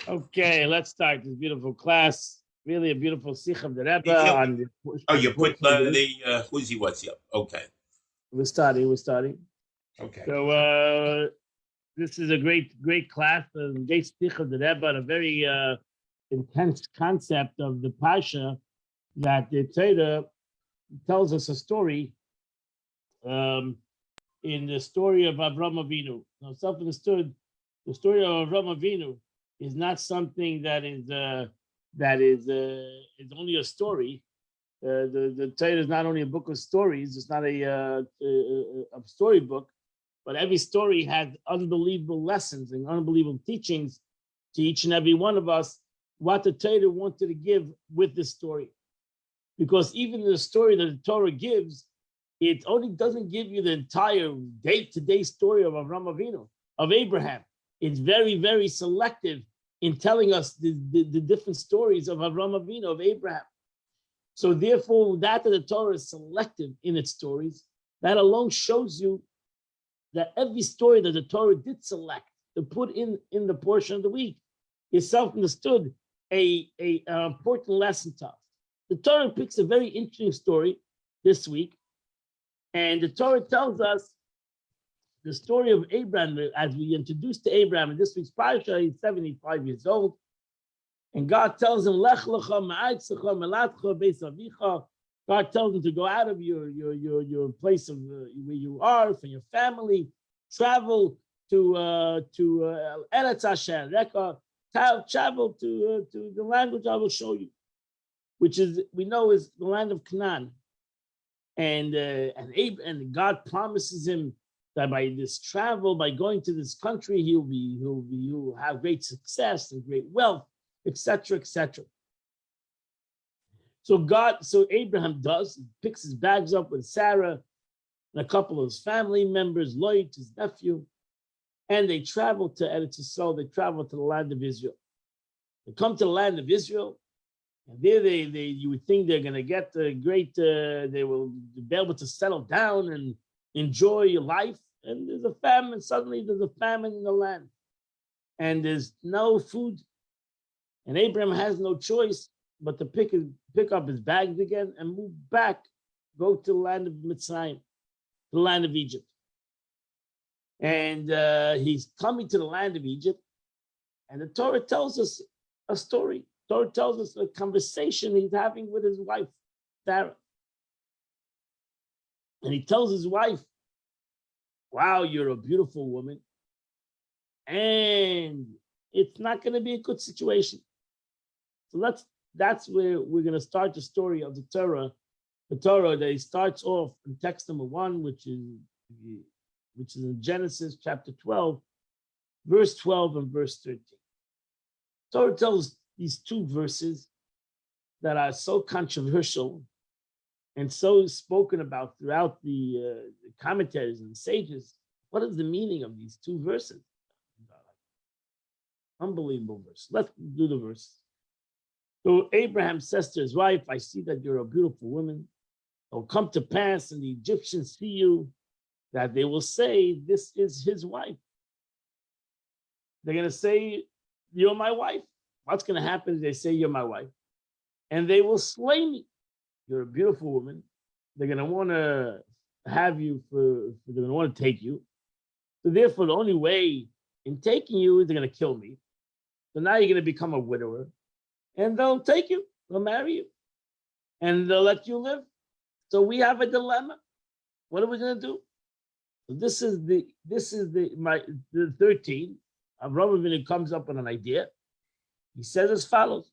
Okay, let's start this beautiful class. Really a beautiful sikh of the Rebbe You, on the oh, on the you put portion of the week. the who's what's up. Okay. We're starting. Okay. So this is a great class, a great sikh of the Rebbe, and a very intense concept of the Pasha that the Torah tells us a story um, in the story of Avram Avinu. Now, self-understood, the story of Avram Avinu is not something that is only a story. The Torah is not only a book of stories; it's not a storybook, but every story has unbelievable lessons and unbelievable teachings to each and every one of us. What the Torah wanted to give with this story, because even the story that the Torah gives, it only doesn't give you the entire day-to-day story of Avram Avinu, of Abraham. It's very, very selective in telling us the different stories of Avram Avinu, of Abraham. So therefore, that the Torah is selective in its stories, that alone shows you that every story that the Torah did select to put in the portion of the week is self-understood, an important lesson to us. The Torah picks a very interesting story this week, and the Torah tells us the story of Abraham, as we introduced to Abraham in this week's Parasha. He's 75 years old, and God tells him, Lech Lecah ma'aitzecha melatcha beis avicha. God tells him to go out of your place of where you are, from your family, travel to Eretz Asher, travel to the land which I will show you, which is, we know, is the land of Canaan. And God promises him that by this travel, by going to this country, he'll have great success and great wealth, etc., etc. So Abraham picks his bags up with Sarah and a couple of his family members, Lot, his nephew, and they travel to Eretz Yisrael. They travel to the land of Israel. They come to the land of Israel, and there you would think they're going to get the great. They will be able to settle down and enjoy life. And there's a famine. Suddenly, there's a famine in the land, and there's no food. And Abraham has no choice but to pick up his bags again and move back, go to the land of Mitzrayim, the land of Egypt. And he's coming to the land of Egypt, and the Torah tells us a story. The Torah tells us a conversation he's having with his wife, Sarah. And he tells his wife, wow, you're a beautiful woman, and it's not going to be a good situation. So that's where we're going to start the story of the Torah. The Torah that he starts off in text number 1, which is in Genesis chapter 12, verse 12 and verse 13. The Torah tells these two verses that are so controversial and so spoken about throughout the commentaries and sages. What is the meaning of these two verses? Unbelievable verse. Let's do the verse. So Abraham says to his wife, I see that you're a beautiful woman. It will come to pass, and the Egyptians see you, that they will say, this is his wife. They're going to say, you're my wife. What's going to happen if they say you're my wife? And they will slay me. You're a beautiful woman. They're going to want to have you they're going to want to take you. So therefore, the only way in taking you is they're going to kill me. So now you're going to become a widower, and they'll take you, they'll marry you, and they'll let you live. So we have a dilemma. What are we going to do? So this is the 13. Avraham Avinu comes up with an idea. He says as follows: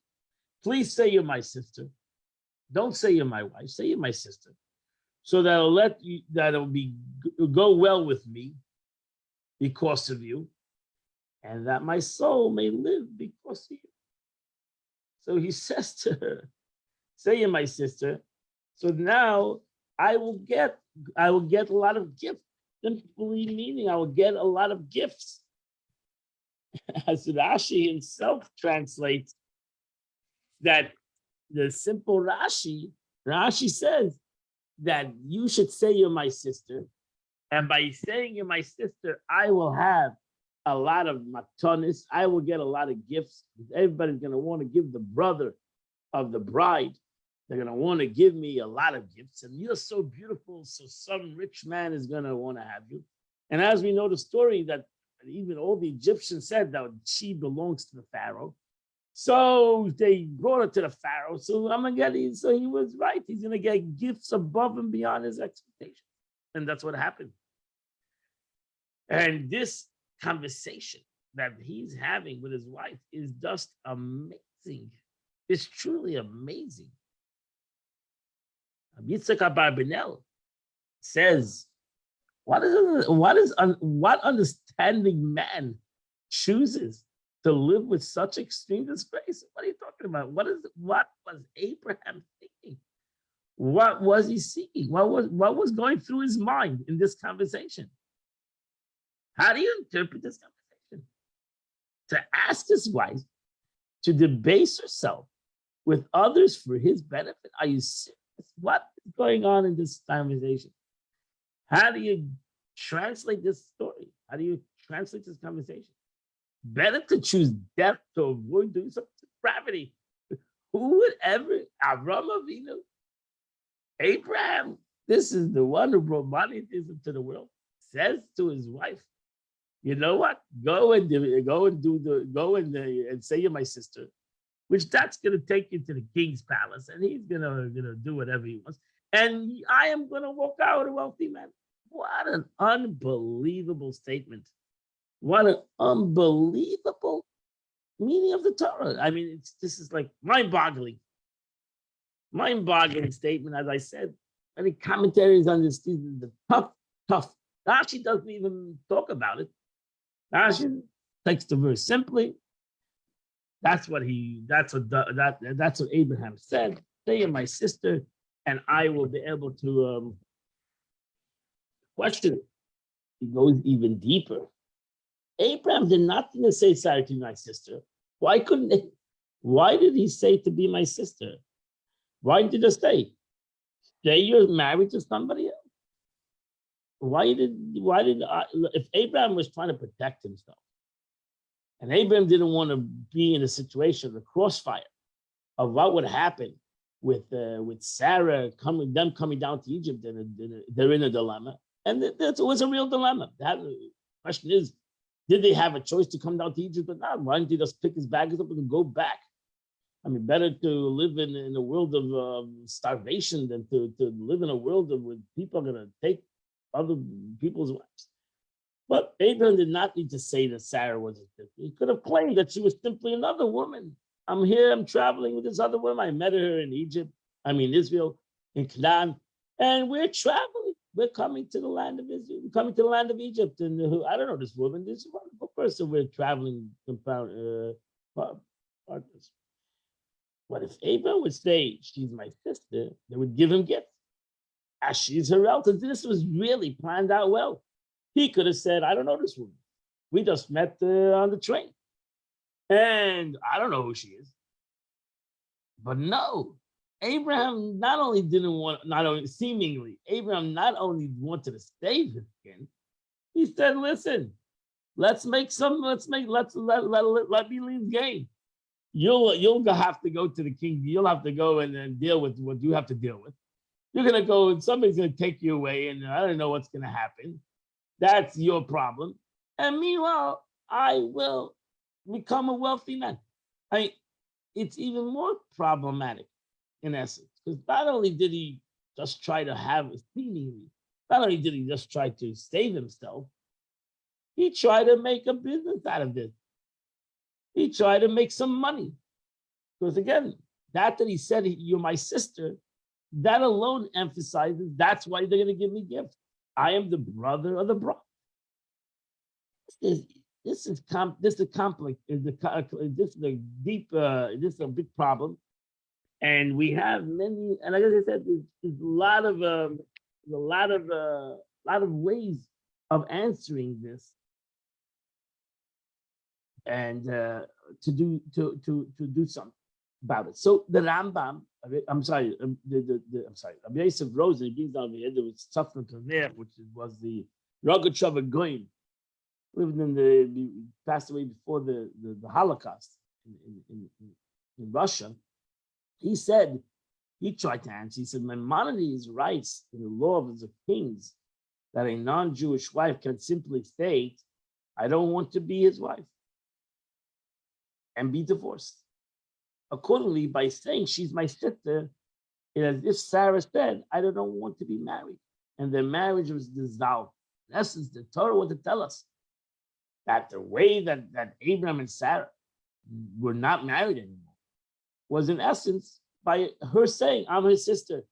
please say you're my sister. Don't say you're my wife. Say you're my sister, so that'll go well with me because of you, and that my soul may live because of you. So he says to her, say you're my sister. So now I will get a lot of gifts. Simply meaning I will get a lot of gifts. As Rashi himself translates that, the simple Rashi says that you should say you're my sister. And by saying you're my sister, I will have a lot of matanis. I will get a lot of gifts. Everybody's going to want to give the brother of the bride. They're going to want to give me a lot of gifts. And you're so beautiful. So some rich man is going to want to have you. And as we know the story that even all the Egyptians said that she belongs to the Pharaoh. So they brought her to the Pharaoh. So I'm going to get, so he was right. He's going to get gifts above and beyond his expectations. And that's what happened. And this conversation that he's having with his wife is just amazing. It's truly amazing. Yitzchak Abarbanel says, what understanding man chooses to live with such extreme disgrace? What are you talking about? What was Abraham thinking? What was he seeking? What was going through his mind in this conversation? How do you interpret this conversation? To ask his wife to debase herself with others for his benefit? Are you serious? What is going on in this conversation? How do you translate this story? How do you translate this conversation? Better to choose death to avoid doing some depravity. Who would ever, Avram Avinu, Abraham, this is the one who brought monotheism to the world, says to his wife, you know what? Go and say you're my sister, which that's going to take you to the king's palace, and he's going to do whatever he wants. And I am going to walk out a wealthy man. What an unbelievable statement. What an unbelievable meaning of the Torah. I mean, this is like mind-boggling statement, as I said. Any commentaries on this, the tough. Rashi doesn't even talk about it. Rashi takes the verse simply. That's what Abraham said. Say you're my sister, and I will be able to question it. He goes even deeper. Abraham did nothing to say sorry to my sister. Why did he say to be my sister? Why did he say you're married to somebody else? If Abraham was trying to protect himself, and Abraham didn't want to be in a situation of a crossfire of what would happen with Sarah coming down to Egypt, and they're in a dilemma, and it was a real dilemma. The question is, did they have a choice to come down to Egypt or not? Why didn't he just pick his bags up and go back? I mean, better to live in a world of starvation than to live in a world where people are going to take other people's wives. But Abraham did not need to say that Sarah was a sister. He could have claimed that she was simply another woman. I'm here, I'm traveling with this other woman. I met her in Israel, in Canaan, and we're traveling. We're coming to the land of Israel. We're coming to the land of Egypt. And I don't know this woman. This is a wonderful person. We're traveling partners. What if Abraham would say, she's my sister, they would give him gifts. As she's her relative, this was really planned out well. He could have said, I don't know this woman. We just met on the train. And I don't know who she is. But no, Abraham Abraham not only wanted to save his skin, he said, listen, let me leave game. You'll have to go to the king. You'll have to go and deal with what you have to deal with. You're going to go and somebody's going to take you away, and I don't know what's going to happen. That's your problem. And meanwhile, I will become a wealthy man. It's even more problematic in essence, because not only did he just try to not only did he just try to save himself, he tried to make a business out of this. He tried to make some money. Because again, that he said, you're my sister, that alone emphasizes that's why they're going to give me gifts. I am the brother of the bride. This is a big problem, and we have many. And like I said, there's a lot of ways of answering this, and to do something about it. So the Rambam, Rabbi Yosef Rosen brings down the end of Tzafna Kaver, which was the Rogatchover Goyim lived passed away before the Holocaust in Russia. He said, he tried to answer, he said, Maimonides writes in the law of the kings that a non-Jewish wife can simply state, I don't want to be his wife, and be divorced. Accordingly, by saying she's my sister, it is as if Sarah said, I don't want to be married. And their marriage was dissolved. In essence, the Torah wanted to tell us that the way that Abraham and Sarah were not married anymore was in essence by her saying, I'm his sister.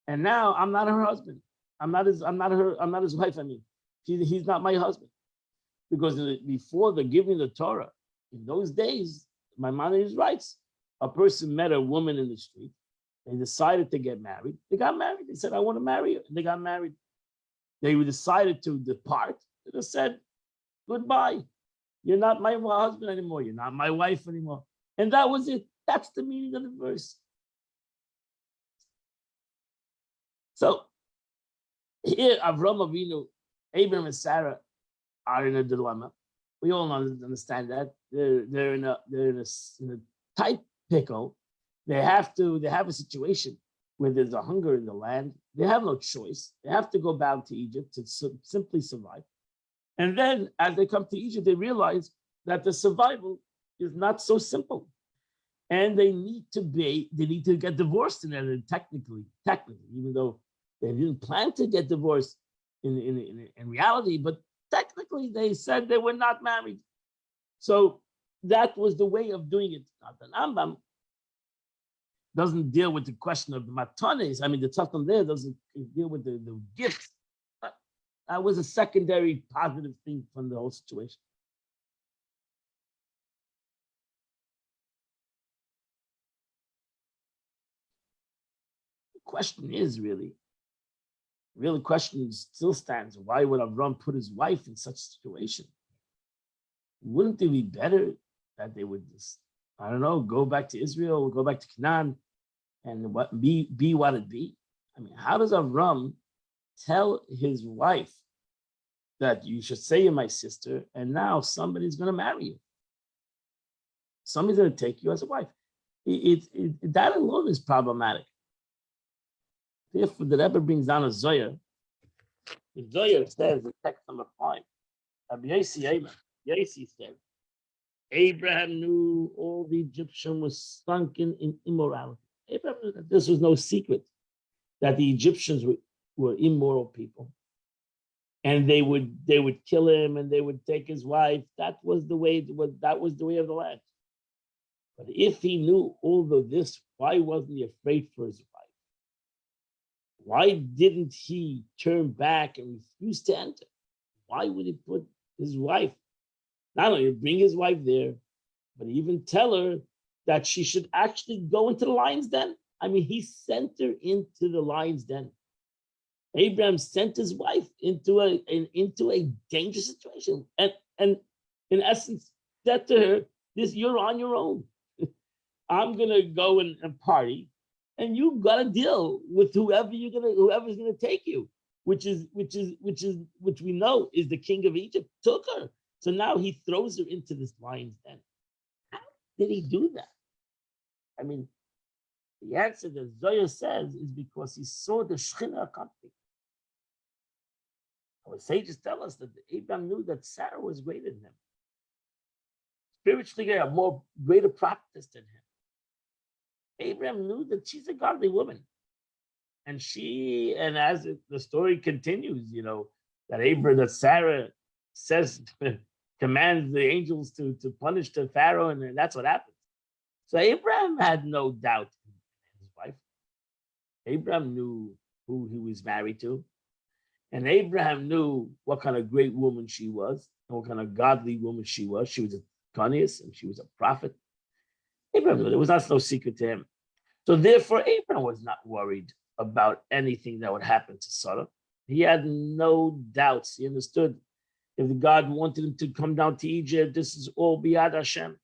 And now I'm not her husband. I'm not his wife. I mean, he's not my husband. Because before the giving of the Torah, in those days, my mother is right. A person met a woman in the street. They decided to get married. They got married. They said, I want to marry you. And they got married. They decided to depart. They just said, goodbye. You're not my husband anymore. You're not my wife anymore. And that was it. That's the meaning of the verse. So here, Avram Avinu, Abraham and Sarah are in a dilemma. We all understand that. They're in a tight pickle. They have a situation where there's a hunger in the land. They have no choice. They have to go back to Egypt to simply survive. And then as they come to Egypt, they realize that the survival is not so simple. And they need to get divorced in that technically, even though they didn't plan to get divorced in reality, but technically they said they were not married. So that was the way of doing it. Now, the Rambam doesn't deal with the question of the matanes. I mean, the Tzatan there doesn't deal with the gifts. That was a secondary positive thing from the whole situation. The question is really question still stands. Why would Avram put his wife in such a situation? Wouldn't it be better that they would just, I don't know, go back to Israel, go back to Canaan, and be what it be? I mean, how does Avram tell his wife that you should say you're my sister, and now somebody's going to marry you? Somebody's going to take you as a wife. That alone is problematic. Therefore, the Rebbe brings down a Zohar. The Zohar says in text number 5, Rabbi Yossi said, Abraham knew all the Egyptians were sunken in immorality. Abraham knew that this was no secret, that the Egyptians were immoral people. And they would kill him and they would take his wife. That was the way of the land. But if he knew all of this, why wasn't he afraid for his wife? Why didn't he turn back and refuse to enter? Why would he put his wife, not only bring his wife there, but even tell her that she should actually go into the lion's den? I mean, he sent her into the lion's den. Abraham sent his wife into a dangerous situation, and in essence said to her, "This you're on your own. I'm gonna go and party, and you gotta deal with whoever's gonna take you, which we know is the king of Egypt took her. So now he throws her into this lion's den. How did he do that? I mean, the answer that Zohar says is because he saw the Shekhinah accompanying. Our sages tell us that Abraham knew that Sarah was greater than him. Spiritually, a greater practice than him. Abraham knew that she's a godly woman. And as the story continues, that Sarah says, commands the angels to punish the Pharaoh, and that's what happens. So Abraham had no doubt in his wife. Abraham knew who he was married to. And Abraham knew what kind of great woman she was, and what kind of godly woman she was. She was a Kanias, and she was a prophet. Abraham knew. There was no secret to him. So therefore, Abraham was not worried about anything that would happen to Sarah. He had no doubts. He understood if God wanted him to come down to Egypt, this is all biyad Hashem.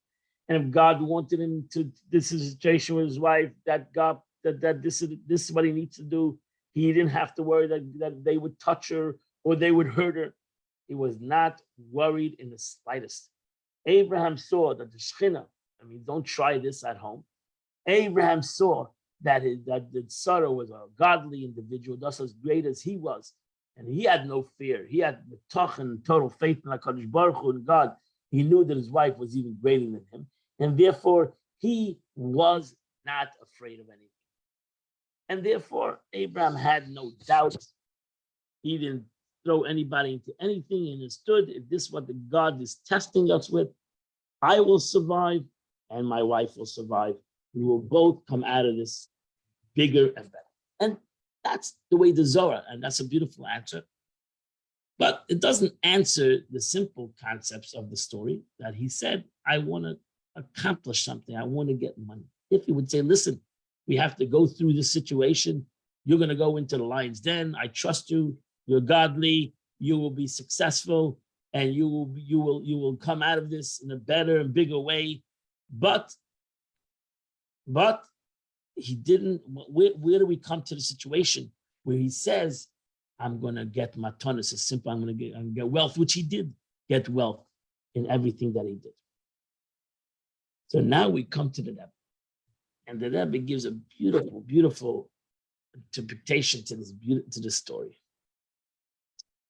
And if God wanted him to, this is a situation with his wife, that this is what he needs to do. He didn't have to worry that they would touch her or they would hurt her. He was not worried in the slightest. Abraham saw that the Shekhinah, don't try this at home. Abraham saw that Sarah was a godly individual, just as great as he was. And he had no fear. He had and total faith in HaKadosh Baruch Hu and God. He knew that his wife was even greater than him. And therefore, he was not afraid of anything. And therefore, Abraham had no doubt. He didn't throw anybody into anything. He understood, if this is what the God is testing us with, I will survive and my wife will survive. We will both come out of this bigger and better. And that's the way the Zohar, and that's a beautiful answer. But it doesn't answer the simple concepts of the story that he said, I want to accomplish something. I want to get money. If he would say, listen, we have to go through this situation. You're going to go into the lion's den. I trust you. You're godly. You will be successful, and you will come out of this in a better and bigger way. But he didn't. Where do we come to the situation where he says, I'm going to get matanis? It's simple. I'm going to get wealth, which he did get wealth in everything that he did. So now we come to the Rebbe, and the Rebbe gives a beautiful, beautiful interpretation to this story.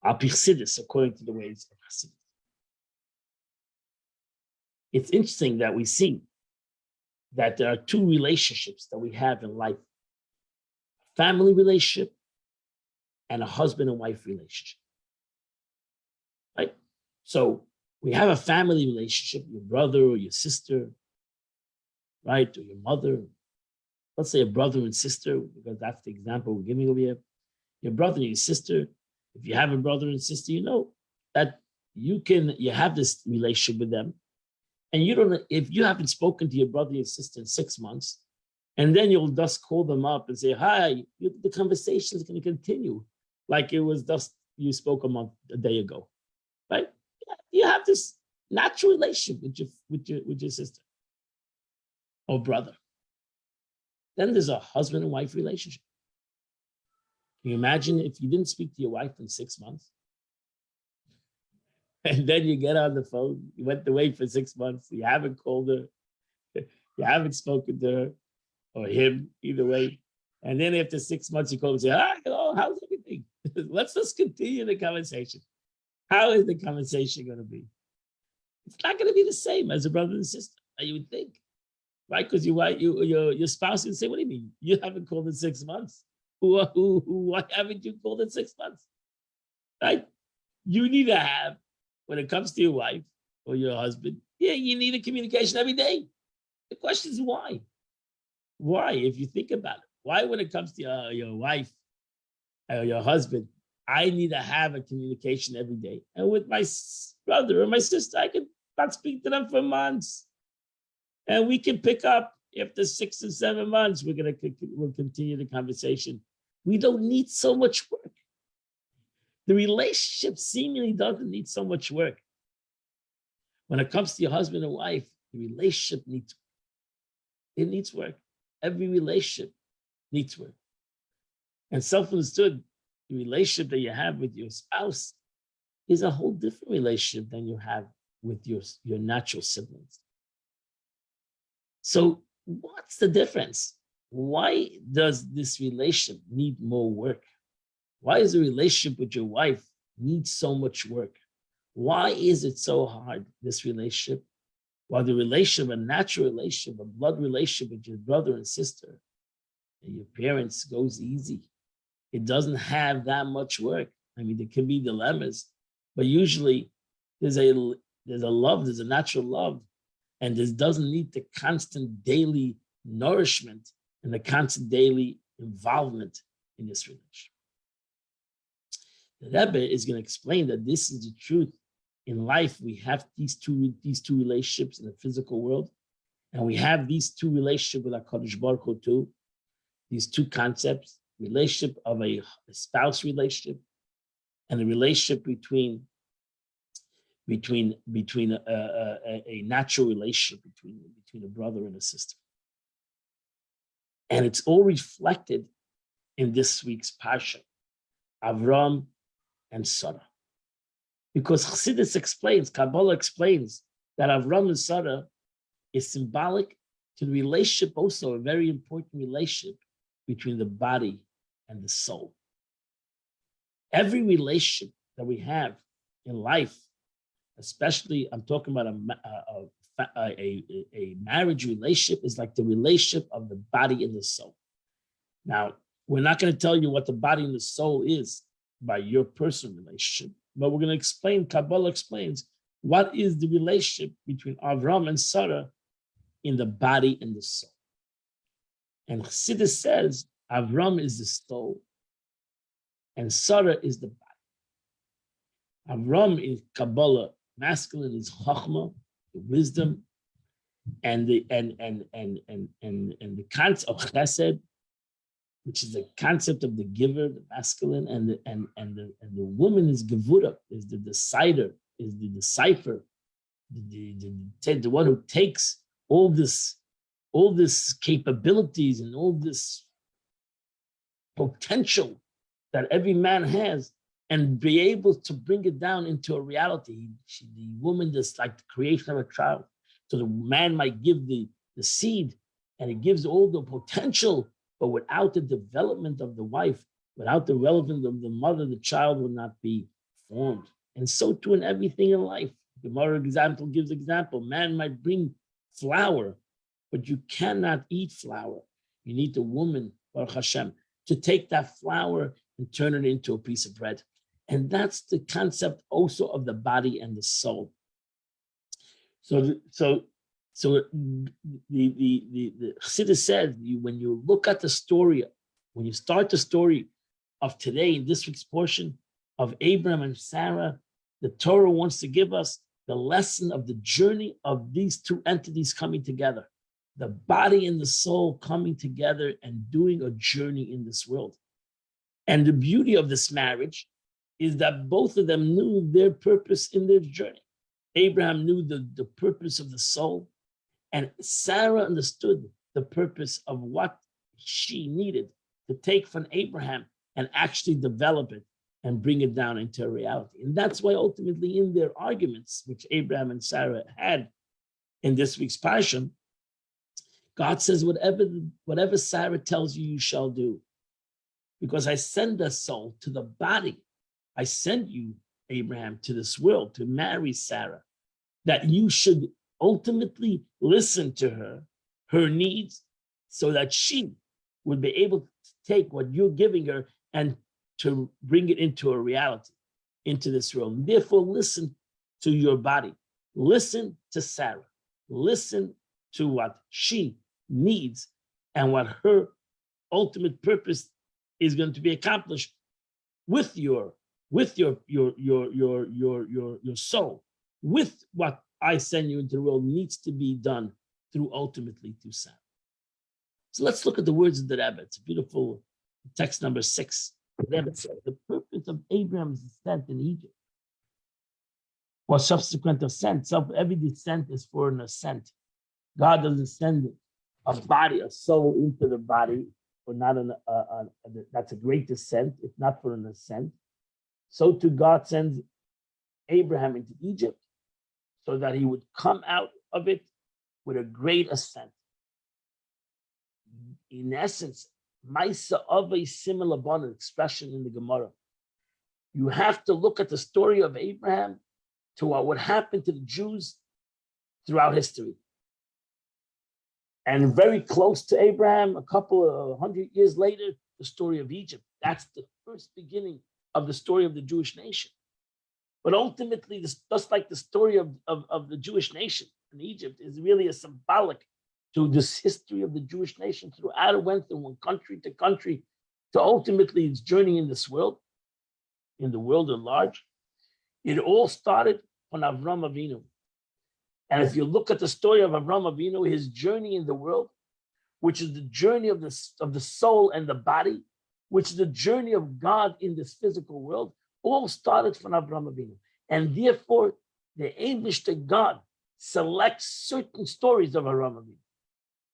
Al-Pichsidis, according to the ways of Hasidus. It's interesting that we see that there are two relationships that we have in life: a family relationship and a husband and wife relationship. Right? So we have a family relationship, your brother or your sister, right? Or your mother. Let's say a brother and sister, because that's the example we're giving over here. Your brother and your sister. If you have a brother and sister, you know that you have this relationship with them. And you don't, if you haven't spoken to your brother or your sister in 6 months, and then you'll just call them up and say, hi, the conversation is going to continue like it was just you spoke a day ago, right? You have this natural relationship with your sister or brother. Then there's a husband and wife relationship. Can you imagine if you didn't speak to your wife in 6 months? And then you get on the phone, you went away for 6 months, you haven't called her, you haven't spoken to her or him, either way. And then after 6 months, you call and say, hi, hello, how's everything? Let's just continue the conversation. How is the conversation going to be? It's not going to be the same as a brother and sister, you would think, right? Because your spouse would say, what do you mean? You haven't called in 6 months. Why haven't you called in 6 months? Right? You need to have, when it comes to your wife or your husband, you need a communication every day. The question is why? Why, if you think about it? Why, when it comes to your wife or your husband, I need to have a communication every day? And with my brother or my sister, I could not speak to them for months. And we can pick up after 6 or 7 months, we'll continue the conversation. We don't need so much work. The relationship seemingly doesn't need so much work. When it comes to your husband and wife, the relationship needs work. Every relationship needs work. And self-understood, the relationship that you have with your spouse is a whole different relationship than you have with your natural siblings. So what's the difference? Why does this relationship need more work? Why is the relationship with your wife need so much work? Why is it so hard, this relationship? While the relationship, a natural relationship, a blood relationship with your brother and sister and your parents goes easy. It doesn't have that much work. There can be dilemmas, but usually there's a love, there's a natural love, and this doesn't need the constant daily nourishment and the constant daily involvement in this relationship. The Rebbe is going to explain that this is the truth. In life, we have these two relationships in the physical world, and we have these two relationships with HaKadosh Baruch Hu too. These two concepts: relationship of a spouse relationship, and the relationship between a natural relationship between a brother and a sister. And it's all reflected in this week's Parasha, Avram and Sarah. Because Chassidus explains, Kabbalah explains that Avram and Sarah is symbolic to the relationship, also a very important relationship between the body and the soul. Every relationship that we have in life, especially I'm talking about a marriage relationship, is like the relationship of the body and the soul. Now, we're not going to tell you what the body and the soul is by your personal relationship, but we're going to explain, Kabbalah explains, what is the relationship between Avram and Sarah in the body and the soul. And Chassidus says Avram is the soul and Sarah is the body. Avram is Kabbalah, masculine is Chachma, the wisdom, and the concept of Chesed, which is the concept of the giver, the masculine, and the woman is Gevura, is the decider, is the decipher, the one who takes all this capabilities and all this potential that every man has and be able to bring it down into a reality. The woman is like the creation of a child. So the man might give the seed and it gives all the potential, but without the development of the wife, without the development of the mother, the child will not be formed. And so too in everything in life. The Gemara example gives example. Man might bring flour, but you cannot eat flour. You need the woman, Baruch Hashem, to take that flour and turn it into a piece of bread. And that's the concept also of the body and the soul. So the Chassidus said, when you look at the story, when you start the story of today in this week's portion of Abraham and Sarah, the Torah wants to give us the lesson of the journey of these two entities coming together, the body and the soul coming together and doing a journey in this world. And the beauty of this marriage is that both of them knew their purpose in their journey. Abraham knew the purpose of the soul, and Sarah understood the purpose of what she needed to take from Abraham and actually develop it and bring it down into a reality. And that's why ultimately in their arguments, which Abraham and Sarah had in this week's Parasha, God says, whatever Sarah tells you, you shall do. Because I send the soul to the body. I send you, Abraham, to this world to marry Sarah, that you should ultimately listen to her needs, so that she would be able to take what you're giving her and to bring it into a reality, into this world. And therefore, listen to your body. Listen to Sarah. Listen to what she needs and what her ultimate purpose is going to be accomplished with your soul, with what I send you into the world needs to be done through Sarah. So let's look at the words of the Rebbe. It's a beautiful text number 6. The Rebbe said, the purpose of Abraham's descent in Egypt was subsequent ascent. So every descent is for an ascent. God doesn't send a body, a soul into the body, or not that's a great descent, if not for an ascent. So too God sends Abraham into Egypt so that he would come out of it with a great ascent. In essence, Maisa of a similar abundant expression in the Gemara. You have to look at the story of Abraham to what would happen to the Jews throughout history. And very close to Abraham, a couple of 100 years later, the story of Egypt. That's the first beginning of the story of the Jewish nation. But ultimately, just like the story of the Jewish nation in Egypt is really a symbolic to this history of the Jewish nation throughout it went from one country to country to ultimately its journey in this world, in the world at large. It all started on Avram Avinu. And if you look at the story of Avram Avinu, his journey in the world, which is the journey of the soul and the body, which is the journey of God in this physical world, all started from Avram Avinu. And therefore, the Eibishter God selects certain stories of Avram Avinu.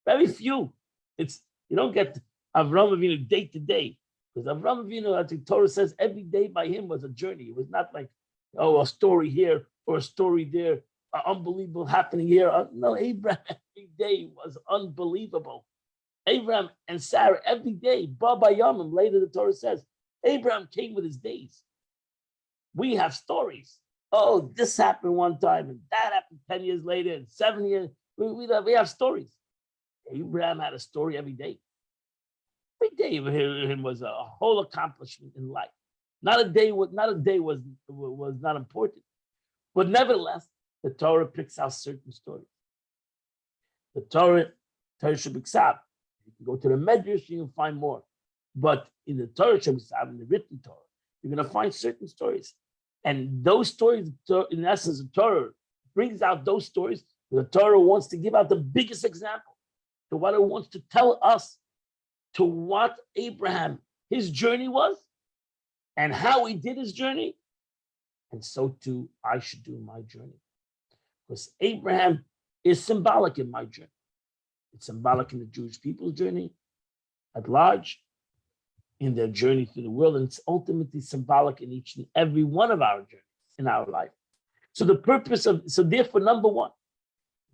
Very few. You don't get Avram Avinu day to day, because Avram Avinu, as the Torah says, every day by him was a journey. It was not like Oh, a story here or a story there, unbelievable happening here. No, Abraham every day was unbelievable. Abraham and Sarah every day, Baba Yamim, later the Torah says, Abraham came with his days. We have stories. Oh, this happened one time, and that happened 10 years later, and 7 years. We have stories. Abraham had a story every day. Every day of him was a whole accomplishment in life. Not a day was not important. But nevertheless, the Torah picks out certain stories. The Torah Shabbat. You can go to the Medrash, you can find more. But in the Torah Shabbat, in the written Torah, you're going to find certain stories. And those stories, in essence, the Torah brings out those stories. The Torah wants to give out the biggest example to what it wants to tell us, to what Abraham, his journey was, and how he did his journey. And so too, I should do my journey. Because Abraham is symbolic in my journey. It's symbolic in the Jewish people's journey at large, in their journey through the world, and it's ultimately symbolic in each and every one of our journeys in our life. So therefore, number one,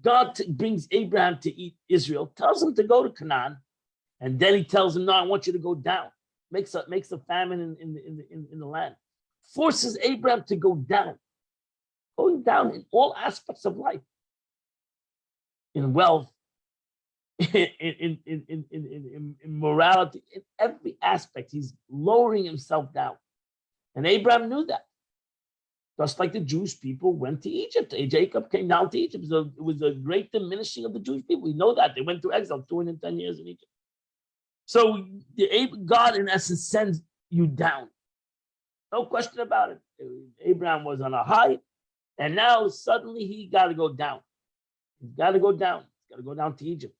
God brings Abraham to eat Israel, tells him to go to Canaan, and then he tells him, no, I want you to go down. Makes a famine in the land. Forces Abraham to go down. Going down in all aspects of life. In wealth, in morality, in every aspect. He's lowering himself down. And Abraham knew that. Just like the Jewish people went to Egypt. Jacob came down to Egypt. So it was a great diminishing of the Jewish people. We know that. They went to exile 210 years in Egypt. So God, in essence, sends you down. No question about it. Abraham was on a high, and now suddenly he got to go down. He's got to go down. He's got to go down to Egypt.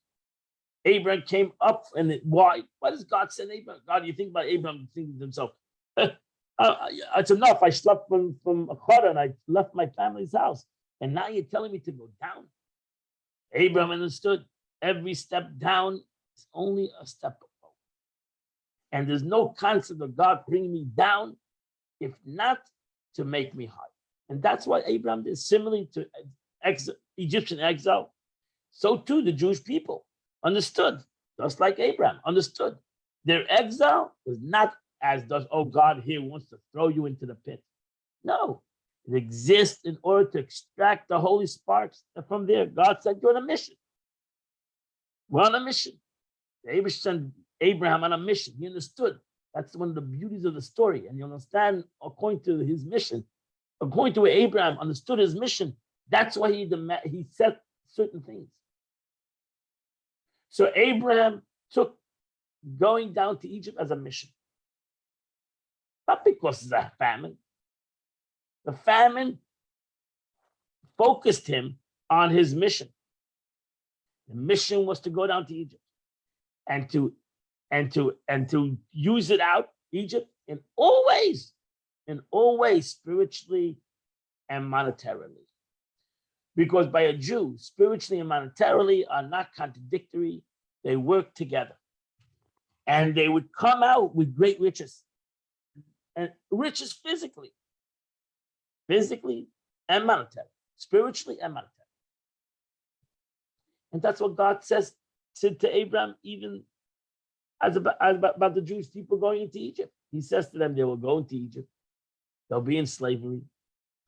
Abraham came up, and why? Why does God send Abraham? God, you think about Abraham thinking to himself, it's enough. I slept from a Chara, and I left my family's house, and now you're telling me to go down. Abraham understood every step down is only a step up. And there's no concept of God bringing me down, if not to make me high. And that's what Abraham did. Similarly to Egyptian exile, so too the Jewish people understood, just like Abraham understood. Their exile was not as does, oh, God here wants to throw you into the pit. No, it exists in order to extract the holy sparks from there. God said, you're on a mission. We're on a mission. Abraham sent Abraham on a mission. He understood. That's one of the beauties of the story. And you understand, according to his mission, according to Abraham understood his mission, that's why he said certain things. So Abraham took going down to Egypt as a mission. Not because it's a famine. The famine focused him on his mission. The mission was to go down to Egypt and to use it out, Egypt, in all ways, spiritually and monetarily. Because by a Jew, spiritually and monetarily are not contradictory. They work together. And they would come out with great riches. And riches physically and monetary, spiritually and monetary. And that's what God says to Abraham, even about the Jewish people going into Egypt. He says to them, they will go into Egypt. They'll be in slavery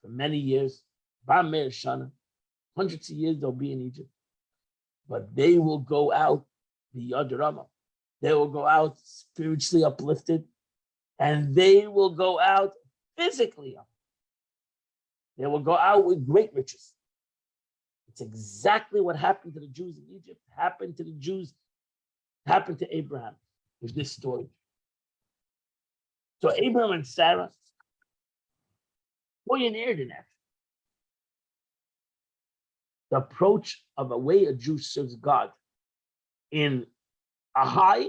for many years. Ba'mer Shana, hundreds of years they'll be in Egypt. But they will go out beyond Rama. They will go out spiritually uplifted, and they will go out physically uplifted. They will go out with great riches. It's exactly what happened to the Jews in Egypt, happened to the Jews, happened to Abraham with this story. So Abraham and Sarah pioneered in that. The approach of a way a Jew serves God in a high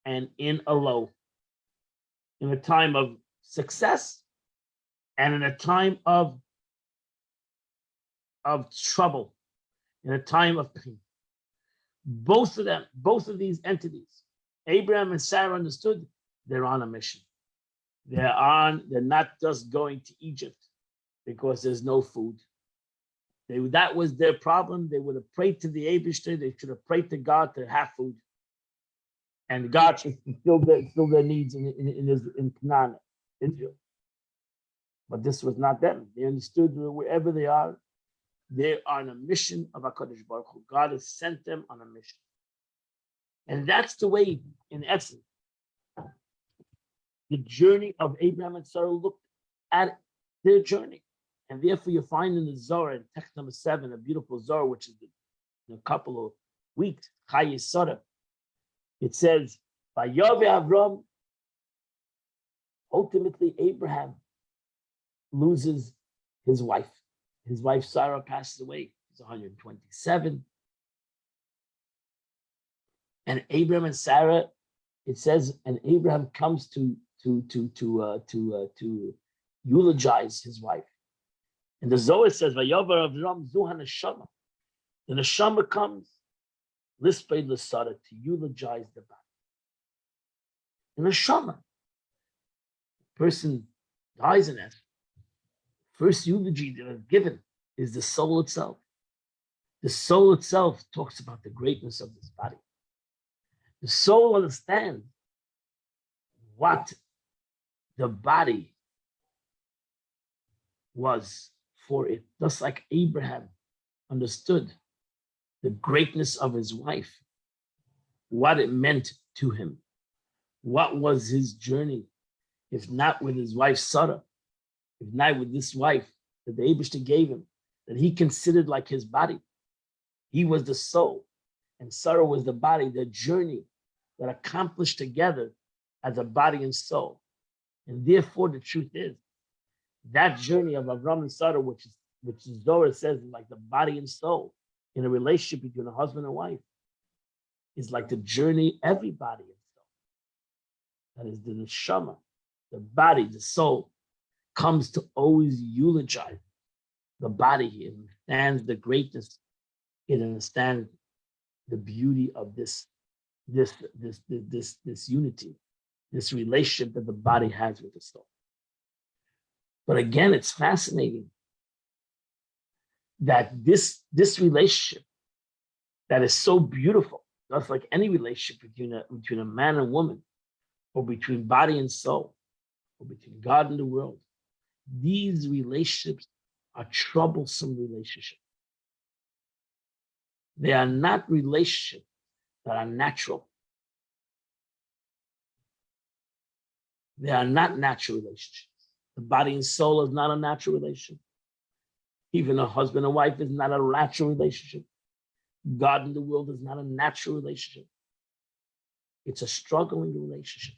and in a low, in a time of success and in a time of trouble, in a time of pain. Both of these entities, Abraham and Sarah understood they're on a mission. They're not just going to Egypt because there's no food. That was their problem. They would have prayed to the Eibishter. They should have prayed to God to have food. And God should fulfill their needs in Canaan, Israel. But this was not them. They understood that wherever they are on a mission of HaKadosh Baruch Hu. God has sent them on a mission. And that's the way, in essence, the journey of Abraham and Sarah looked at their journey. And therefore you find in the Zohar, in text number 7, a beautiful Zohar, which is in a couple of weeks, Chai Yisora, it says, Vayove Avram, ultimately Abraham loses his wife. His wife Sarah passes away. He's 127. And Abraham and Sarah, it says, and Abraham comes to eulogize his wife. And the Zohar says, Vayover Avram zu haneshama. The neshama comes, lispei l'sara, to eulogize the body. The neshama, person dies in it. First eulogy that is given is the soul itself. The soul itself talks about the greatness of this body. The soul understands what the body was for it, just like Abraham understood the greatness of his wife, what it meant to him, what was his journey, if not with his wife Sarah, if not with this wife that the Eibishter gave him, that he considered like his body. He was the soul, and Sarah was the body, the journey that accomplished together as a body and soul. And therefore, the truth is, that journey of Avram and Sarah, which Zohar says is like the body and soul in a relationship between a husband and wife, is like the journey every body and soul. That is the neshama, the body, the soul, comes to always eulogize the body. It understands the greatness. It understands the beauty of this unity, this relationship that the body has with the soul. But again, it's fascinating that this relationship that is so beautiful, just like any relationship between a man and woman, or between body and soul, or between God and the world, these relationships are troublesome relationships. They are not relationships that are natural. They are not natural relationships. The body and soul is not a natural relationship. Even a husband and wife is not a natural relationship. God and the world is not a natural relationship. It's a struggling relationship.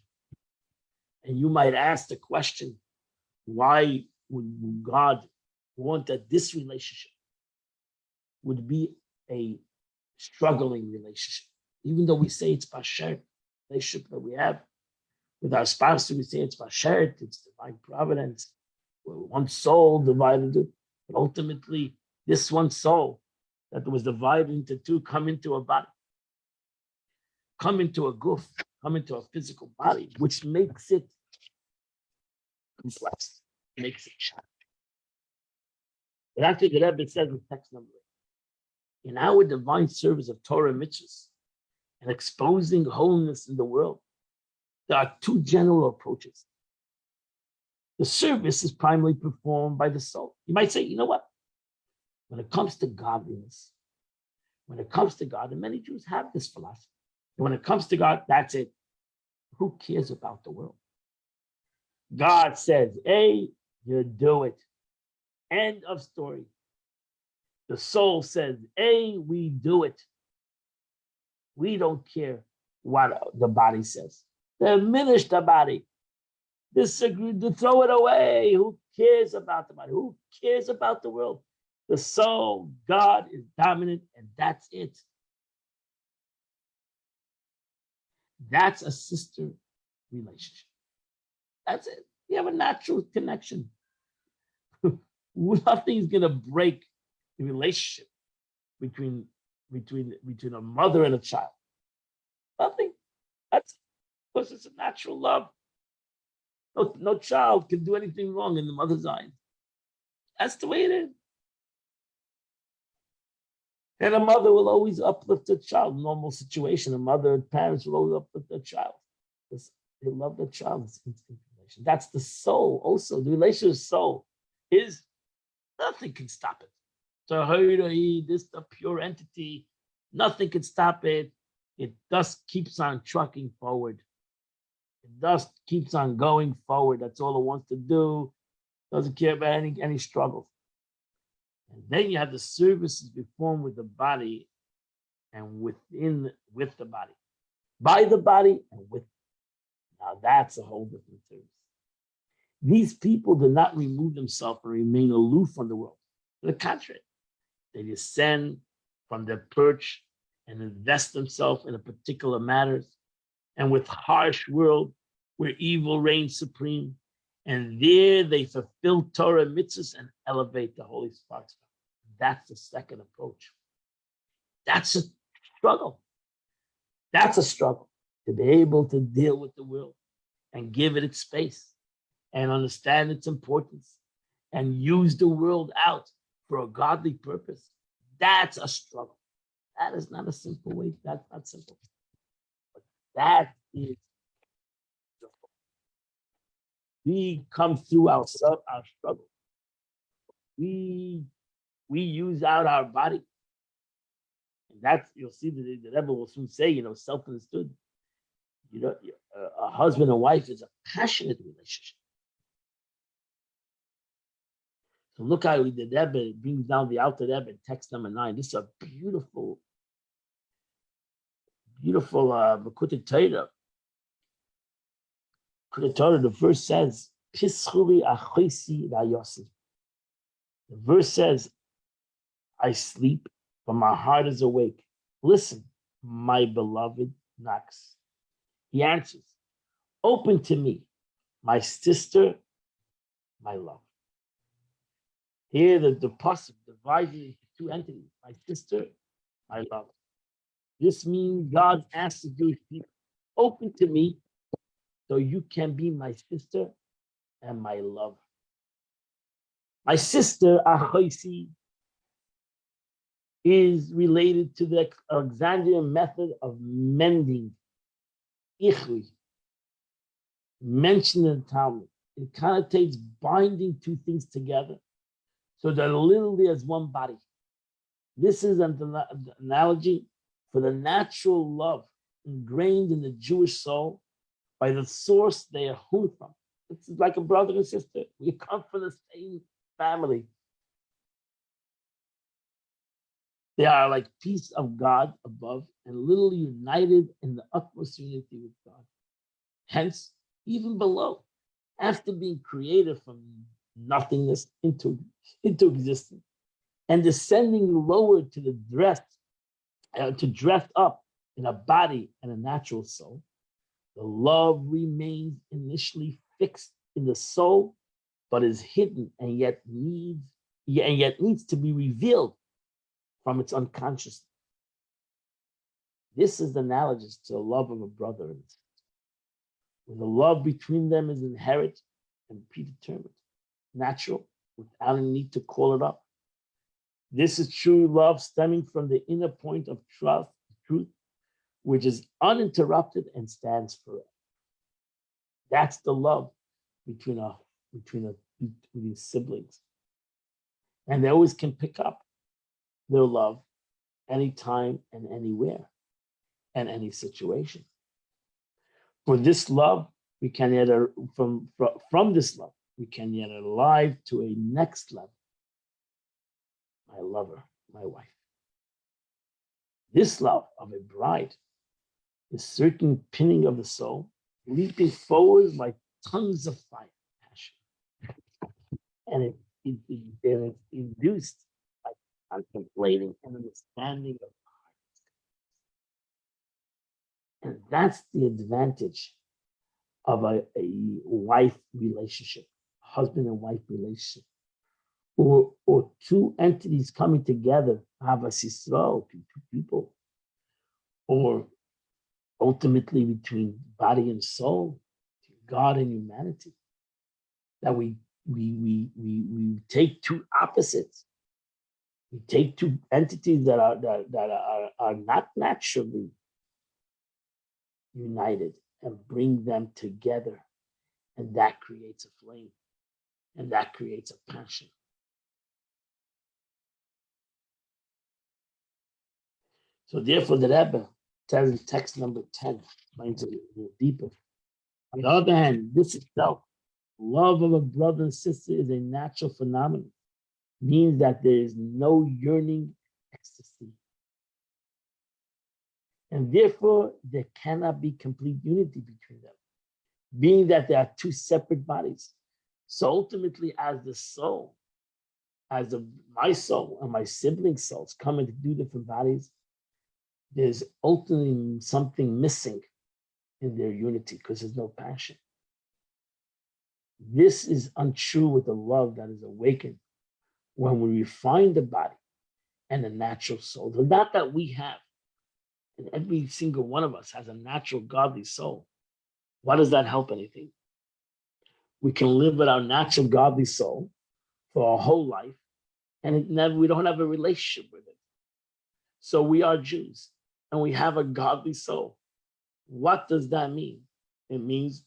And you might ask the question, why would God want that this relationship would be a struggling relationship? Even though we say it's Basher, relationship that we have with our spouse, we say it's Basher, it's divine providence, one soul divided, but ultimately this one soul that was divided into two come into a body, come into a goof, come into a physical body, which makes it complex, makes it challenging. But actually, the Rebbe says in text number 8, in our divine service of Torah mitzvahs and exposing holiness in the world, there are two general approaches. The service is primarily performed by the soul. You might say, you know what? When it comes to godliness, when it comes to God, and many Jews have this philosophy, when it comes to God, that's it. Who cares about the world? God says, hey, you do it. End of story. The soul says, hey, we do it. We don't care what the body says. Diminish the body. Disagree, to throw it away. Who cares about the body? Who cares about the world? The soul, God is dominant, and that's it. That's a sister relationship. That's it. You have a natural connection. Nothing's gonna break the relationship between a mother and a child. Nothing. That's because it's a natural love. No child can do anything wrong in the mother's eyes. That's the way it is. And a mother will always uplift her child. Normal situation, a mother and parents will always uplift their child. Because they love their child. It's instant relation. That's the soul also. The relation of soul is nothing can stop it. So this the pure entity, nothing can stop it. It just keeps on trucking forward. It just keeps on going forward. That's all it wants to do. Doesn't care about any struggles. And then you have the services performed with the body and with the body, by the body and with. Now that's a whole different service. These people do not remove themselves and remain aloof from the world. To the contrary, they descend from their perch and invest themselves in a particular matters, and with harsh world where evil reigns supreme, and there they fulfill Torah mitzvahs and elevate the holy sparks. That's the second approach. That's a struggle. That's a struggle to be able to deal with the world and give it its space and understand its importance and use the world out for a godly purpose. That's a struggle. That is not a simple way. That's not simple. But that is, we come through our struggle. We use out our body. And that's, you'll see the Rebbe will soon say, self-understood. A husband and wife is a passionate relationship. So look how the Rebbe brings down the Alter Rebbe in text number 9. This is a beautiful B'kutei Torah. B'kutei Torah, the verse says, Pischuli achoisi ra'yosi. The verse says, I sleep, but my heart is awake. Listen, my beloved knocks. He answers, open to me, my sister, my love. Here the pasuk divided into two entities, my sister, my love. This means God asked the Jewish people, open to me so you can be my sister and my love. My sister, Achoisi, is related to the Alexandrian method of mending, Ichri, mentioned in the Talmud. It connotates binding two things together so that literally as one body. This is an analogy for the natural love ingrained in the Jewish soul by the source they are heard from. It's like a brother and sister. We come from the same family. They are like peace of God above and literally united in the utmost unity with God. Hence, even below, after being created from nothingness into existence and descending lower to the to dress up in a body and a natural soul, the love remains initially fixed in the soul, but is hidden and yet needs to be revealed from its unconsciousness. This is analogous to the love of a brother and sister, where the love between them is inherent and predetermined, natural, without a need to call it up. This is true love stemming from the inner point of truth, which is uninterrupted and stands forever. That's the love between siblings. And they always can pick up their love anytime and anywhere and any situation. For this love, we can yet from this love, we can yet alive to a next level. My lover, my wife. This love of a bride is certain pinning of the soul, leaping forward like tongues of fire, passion. And it's induced by contemplating and understanding of the heart. And that's the advantage of a wife relationship, husband and wife relationship, or two entities coming together, Havas Yisrael, two people, or ultimately between body and soul, God and humanity, that we we take two opposites. We take two entities that are not naturally united and bring them together. And that creates a flame. And that creates a passion. So therefore, the Rebbe says in text number 10, explains it a little deeper. On the other hand, this itself, love of a brother and sister is a natural phenomenon, means that there is no yearning ecstasy. And therefore, there cannot be complete unity between them, being that they are two separate bodies. So ultimately, as the soul, my soul and my sibling souls come into two different bodies, there's ultimately something missing in their unity because there's no passion. This is untrue with the love that is awakened when we refine the body and the natural soul. The not that we have, and every single one of us has a natural godly soul. Why does that help anything? We can live with our natural godly soul for our whole life, and we don't have a relationship with it. So we are Jews, and we have a godly soul. What does that mean? It means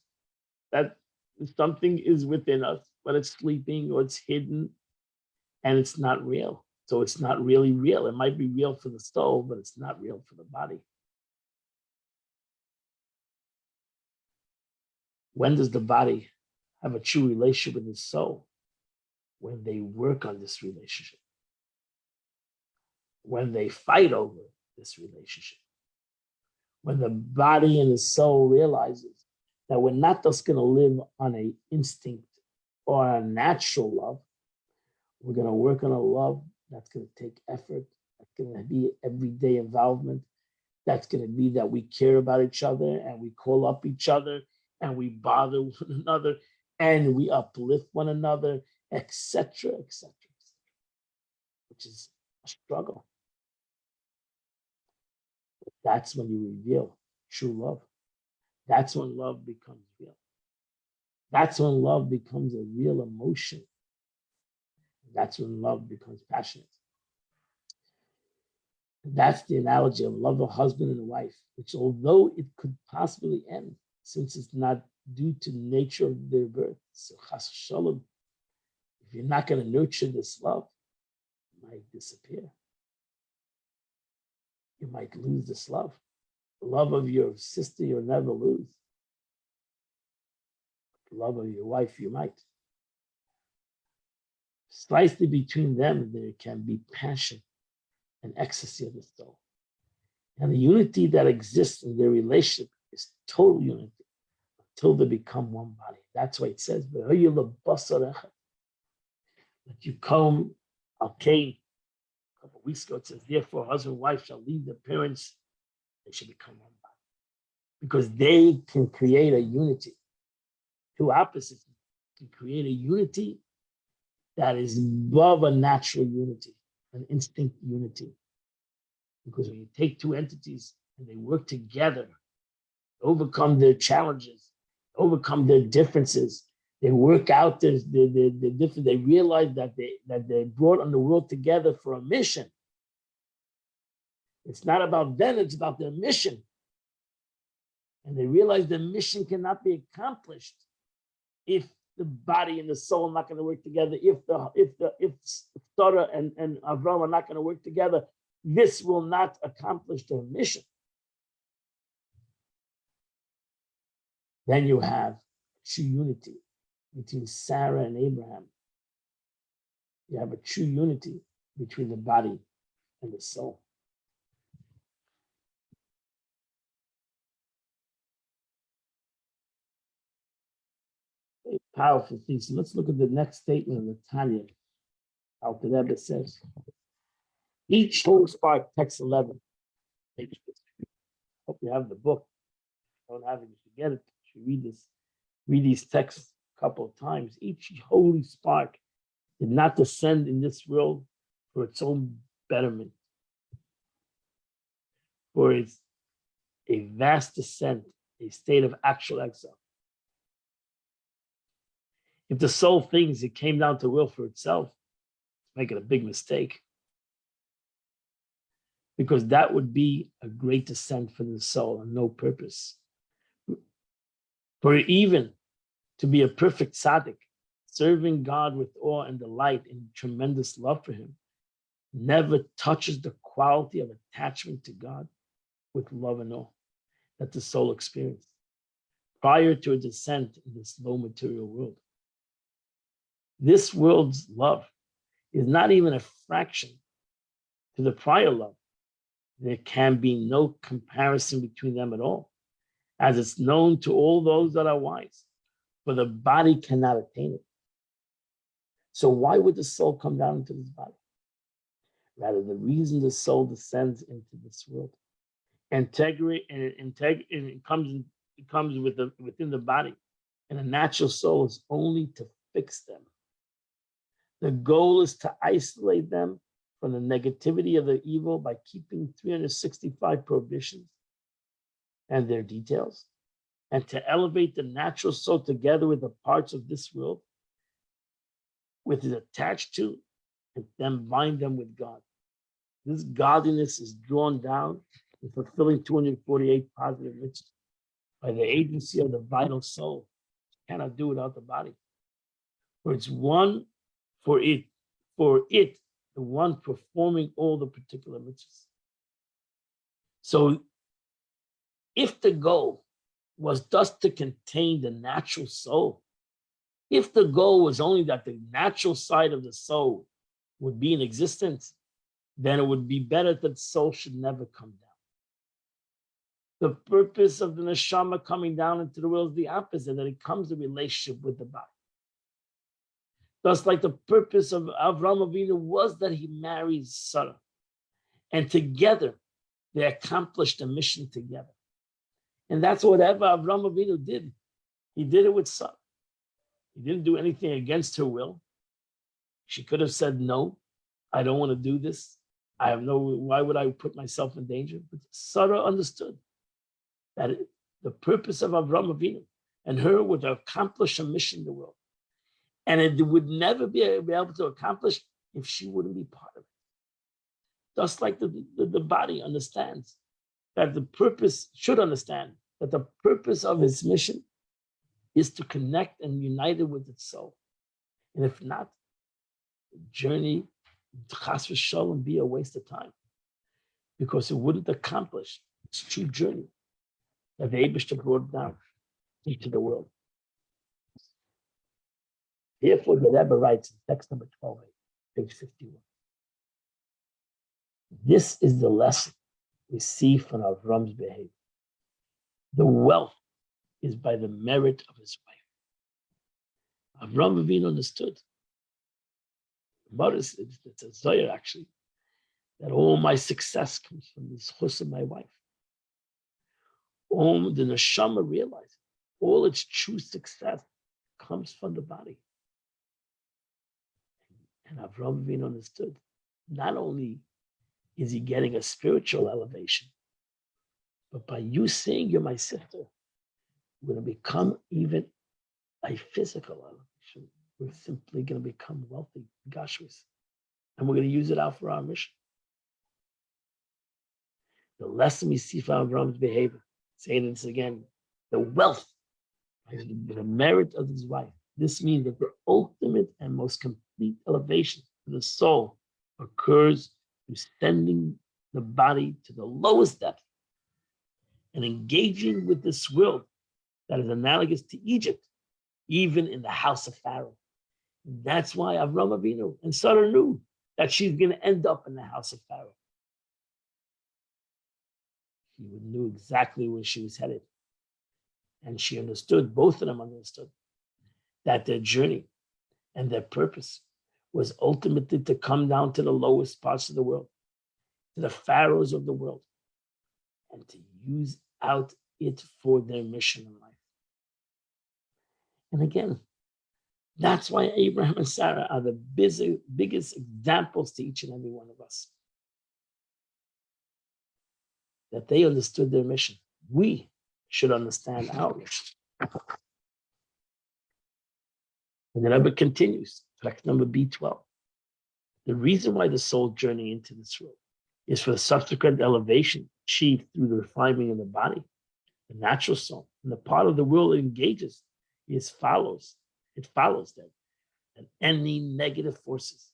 that something is within us, but it's sleeping or it's hidden, and it's not real. So it's not really real. It might be real for the soul, but it's not real for the body. When does the body have a true relationship with its soul? When they work on this relationship. When they fight over this relationship. When the body and the soul realizes that we're not just going to live on an instinct or a natural love. We're going to work on a love that's going to take effort. That's going to be everyday involvement. That's going to be that we care about each other and we call up each other and we bother one another and we uplift one another, etc., etc., which is a struggle. But that's when you reveal true love. That's when love becomes real. That's when love becomes a real emotion. That's when love becomes passionate. That's the analogy of love of husband and wife, which although it could possibly end, since it's not due to the nature of their birth, so chas shalom, if you're not going to nurture this love, it might disappear. You might lose this love. The love of your sister, you'll never lose. The love of your wife, you might. Slightly between them, there can be passion and ecstasy of the soul. And the unity that exists in their relationship is total unity until they become one body. That's why it says, that you come, okay, a couple of weeks ago, it says, therefore, husband and wife shall leave their parents, they should become one body. Because they can create a unity. Two opposites can create a unity that is above a natural unity, an instinct unity. Because when you take two entities and they work together, overcome their challenges, overcome their differences, they work out their different. They realize that they brought on the world together for a mission. It's not about them; it's about their mission. And they realize their mission cannot be accomplished if the body and the soul are not going to work together. If Sarah and Avram are not going to work together, this will not accomplish their mission. Then you have true unity between Sarah and Abraham. You have a true unity between the body and the soul. A powerful thing. So let's look at the next statement of the Tanya. Alter Rebbe says, each holy spark, text 11. Hope you have the book. If you don't have it, you should get it. You should read these texts a couple of times. Each holy spark did not descend in this world for its own betterment. For it's a vast descent, a state of actual exile. If the soul thinks it came down to will for itself, it's making a big mistake. Because that would be a great descent for the soul and no purpose. For even to be a perfect tzaddik, serving God with awe and delight and tremendous love for him, never touches the quality of attachment to God with love and awe that the soul experienced prior to a descent in this low material world. This world's love is not even a fraction to the prior love. There can be no comparison between them at all, as it's known to all those that are wise, for the body cannot attain it. So why would the soul come down into this body? Rather, the reason the soul descends into this world, it comes within the body, and a natural soul is only to fix them. The goal is to isolate them from the negativity of the evil by keeping 365 prohibitions and their details, and to elevate the natural soul together with the parts of this world, which is attached to, and then bind them with God. This godliness is drawn down in fulfilling 248 positive mitzvahs by the agency of the vital soul. You cannot do without the body. For it's one, for it, the one performing all the particular mitzvahs. So if the goal was thus to contain the natural soul, if the goal was only that the natural side of the soul would be in existence, then it would be better that the soul should never come down. The purpose of the neshama coming down into the world is the opposite, that it comes in relationship with the body. Thus, like the purpose of Avraham Avinu was that he marries Sarah, and together they accomplished a mission together. And that's whatever Avraham Avinu did. He did it with Sarah. He didn't do anything against her will. She could have said, no, I don't want to do this. Why would I put myself in danger? But Sarah understood that the purpose of Avraham Avinu and her would accomplish a mission in the world. And it would never be able to accomplish if she wouldn't be part of it. Just like the body understands that the purpose, should understand that the purpose of its mission is to connect and unite it with its soul. And if not, the journey, chas v'shalom, be a waste of time, because it wouldn't accomplish its true journey that the Eibishter brought down into the world. Therefore, the Rebbe writes in text number 12, page 51. This is the lesson we see from Avram's behavior. The wealth is by the merit of his wife. Avram Avinu understood. But it's a Zohar actually, that all my success comes from the zchus of my wife. All the neshama realizes all its true success comes from the body. And Avram Avinu understood, not only is he getting a spiritual elevation, but by you saying you're my sister, we're going to become even a physical elevation. We're simply going to become wealthy, gashmis, and we're going to use it out for our mission. The lesson we see from Avram's behavior, saying this again, the wealth, the merit of his wife. This means that the ultimate and most complete elevation of the soul occurs through sending the body to the lowest depth and engaging with this world that is analogous to Egypt, even in the house of Pharaoh. And that's why Avram Avinu and Sarah knew that she's going to end up in the house of Pharaoh. She knew exactly where she was headed. And she understood, both of them understood, that their journey and their purpose was ultimately to come down to the lowest parts of the world, to the pharaohs of the world, and to use out it for their mission in life. And again, that's why Abraham and Sarah are the biggest examples to each and every one of us. That they understood their mission. We should understand our mission. And the Rebbe continues, fact number B12. The reason why the soul journey into this world is for the subsequent elevation achieved through the refinement of the body, the natural soul, and the part of the world it engages is follows. It follows that any negative forces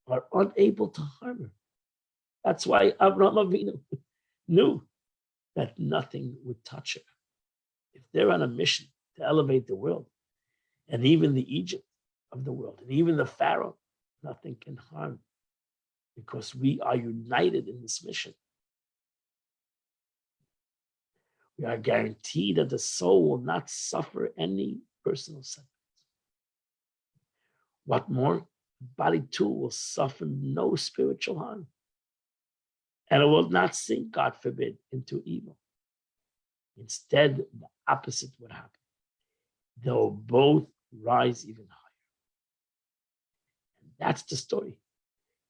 are unable to harm her. That's why Avraham Avinu knew that nothing would touch her. If they're on a mission to elevate the world, and even the Egypt of the world, and even the Pharaoh, nothing can harm, because we are united in this mission. We are guaranteed that the soul will not suffer any personal setbacks. What more, the body too will suffer no spiritual harm, and it will not sink, God forbid, into evil. Instead, the opposite would happen. They'll both rise even higher. And that's the story.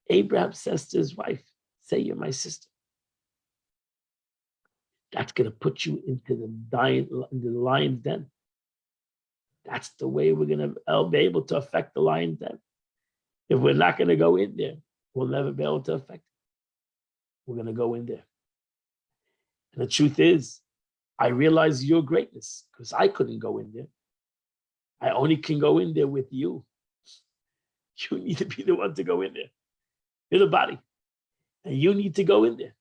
Abraham says to his wife, say you're my sister. That's going to put you into the lion's den. That's the way we're going to be able to affect the lion's den. If we're not going to go in there, we'll never be able to affect it. We're going to go in there. And the truth is, I realize your greatness because I couldn't go in there. I only can go in there with you. You need to be the one to go in there. You're the body. And you need to go in there.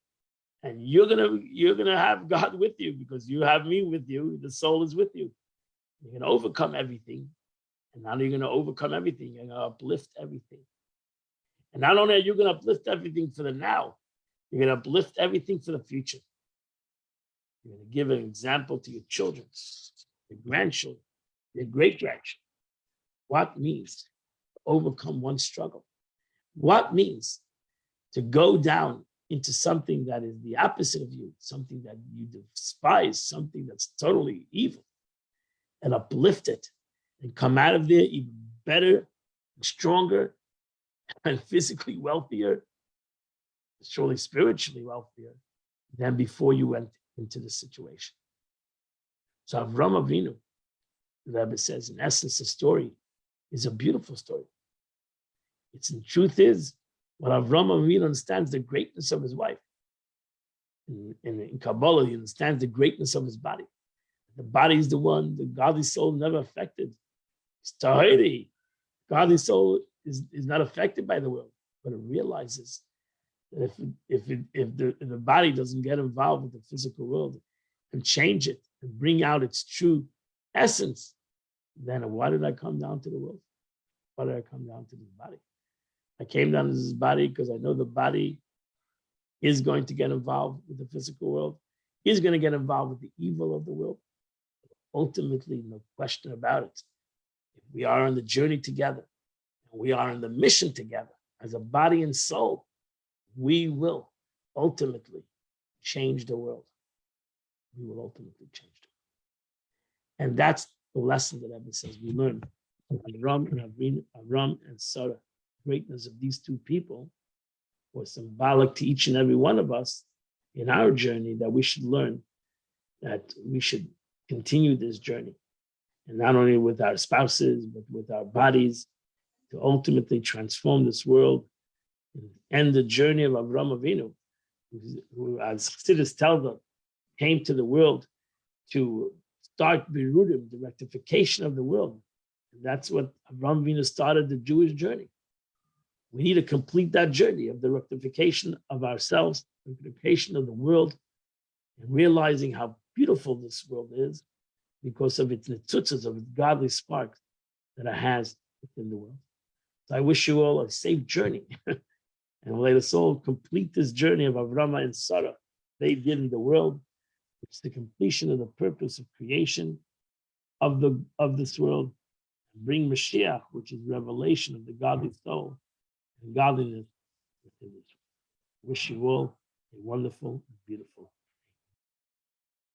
And you're gonna have God with you because you have me with you. The soul is with you. You're gonna overcome everything. And not only you're gonna overcome everything, you're gonna uplift everything. And not only are you gonna uplift everything for the now, you're gonna uplift everything for the future. You're gonna give an example to your children, your grandchildren, your great-grandchildren. What means to overcome one struggle? What means to go down into something that is the opposite of you, something that you despise, something that's totally evil, and uplift it and come out of there even better, and stronger, and physically wealthier, surely spiritually wealthier than before you went into the situation. So Avraham Avinu, the Rebbe says, in essence, the story is a beautiful story. It's in truth is, when Avraham Avinu understands the greatness of his wife, in Kabbalah, he understands the greatness of his body. The body is the one the godly soul never affected. It's Tahiri. Godly soul is not affected by the world, but it realizes that if the body doesn't get involved with the physical world and change it and bring out its true essence, then why did I come down to the world? Why did I come down to this body? I came down to this body because I know the body is going to get involved with the physical world, is going to get involved with the evil of the world. Ultimately, no question about it. If we are on the journey together, and we are on the mission together as a body and soul, we will ultimately change the world. We will ultimately change the world. And that's the lesson that Rebbe says we learn from Avram and Sarah. Greatness of these two people was symbolic to each and every one of us in our journey, that we should learn that we should continue this journey, and not only with our spouses, but with our bodies, to ultimately transform this world and end the journey of Avraham Avinu, who, as Chassidus tells them, came to the world to start Berudim, the rectification of the world. And that's what Avraham Avinu started the Jewish journey. We need to complete that journey of the rectification of ourselves, rectification of the world, and realizing how beautiful this world is because of its netzutzas, of its godly sparks that it has within the world. So I wish you all a safe journey. And let us all complete this journey of Avraham and Sarah. They did in the world. It's the completion of the purpose of creation of this world. And bring Mashiach, which is revelation of the godly soul and godliness within it. Wish you all a wonderful, beautiful